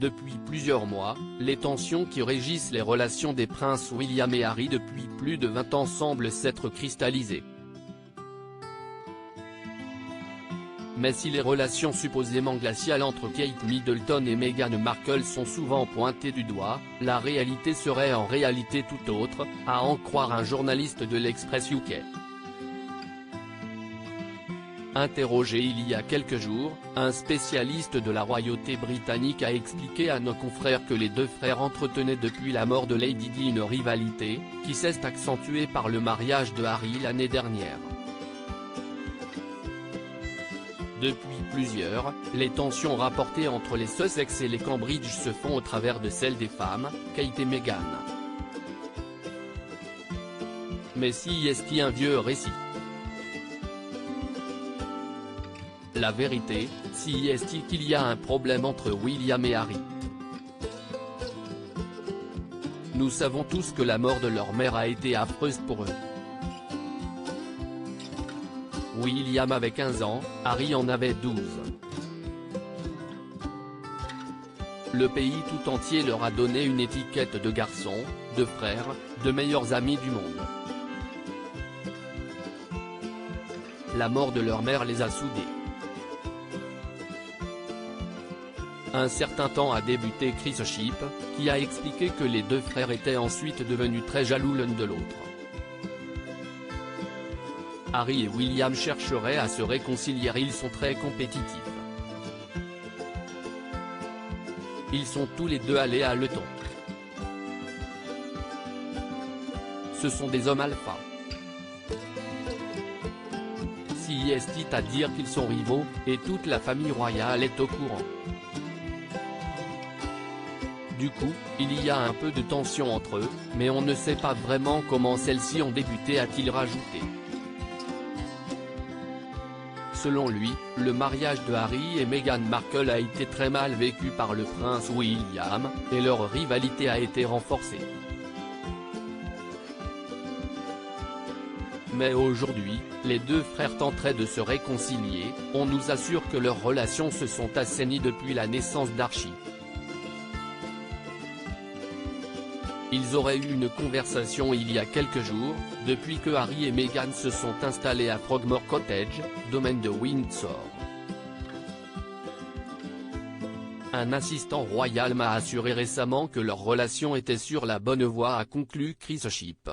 Depuis plusieurs mois, les tensions qui régissent les relations des princes William et Harry depuis plus de 20 ans semblent s'être cristallisées. Mais si les relations supposément glaciales entre Kate Middleton et Meghan Markle sont souvent pointées du doigt, la réalité serait en réalité tout autre, à en croire un journaliste de l'Express UK. Interrogé il y a quelques jours, un spécialiste de la royauté britannique a expliqué à nos confrères que les deux frères entretenaient depuis la mort de Lady Di une rivalité, qui s'est accentuée par le mariage de Harry l'année dernière. Depuis plusieurs, les tensions rapportées entre les Sussex et les Cambridge se font au travers de celles des femmes, Kate et Meghan. Mais si est-il un vieux récit? La vérité, si est-il qu'il y a un problème entre William et Harry? Nous savons tous que la mort de leur mère a été affreuse pour eux. William avait 15 ans, Harry en avait 12. Le pays tout entier leur a donné une étiquette de garçons, de frères, de meilleurs amis du monde. La mort de leur mère les a soudés. Un certain temps a débuté Chris Shipp, qui a expliqué que les deux frères étaient ensuite devenus très jaloux l'un de l'autre. Harry et William chercheraient à se réconcilier, ils sont très compétitifs. Ils sont tous les deux allés à l'Eton. Ce sont des hommes alpha. Si est-il à dire qu'ils sont rivaux, et toute la famille royale est au courant. Du coup, il y a un peu de tension entre eux, mais on ne sait pas vraiment comment celles-ci ont débuté, a-t-il rajouté. Selon lui, le mariage de Harry et Meghan Markle a été très mal vécu par le prince William, et leur rivalité a été renforcée. Mais aujourd'hui, les deux frères tenteraient de se réconcilier, on nous assure que leurs relations se sont assainies depuis la naissance d'Archie. Ils auraient eu une conversation il y a quelques jours, depuis que Harry et Meghan se sont installés à Frogmore Cottage, domaine de Windsor. Un assistant royal m'a assuré récemment que leur relation était sur la bonne voie, a conclu Chris Shipp.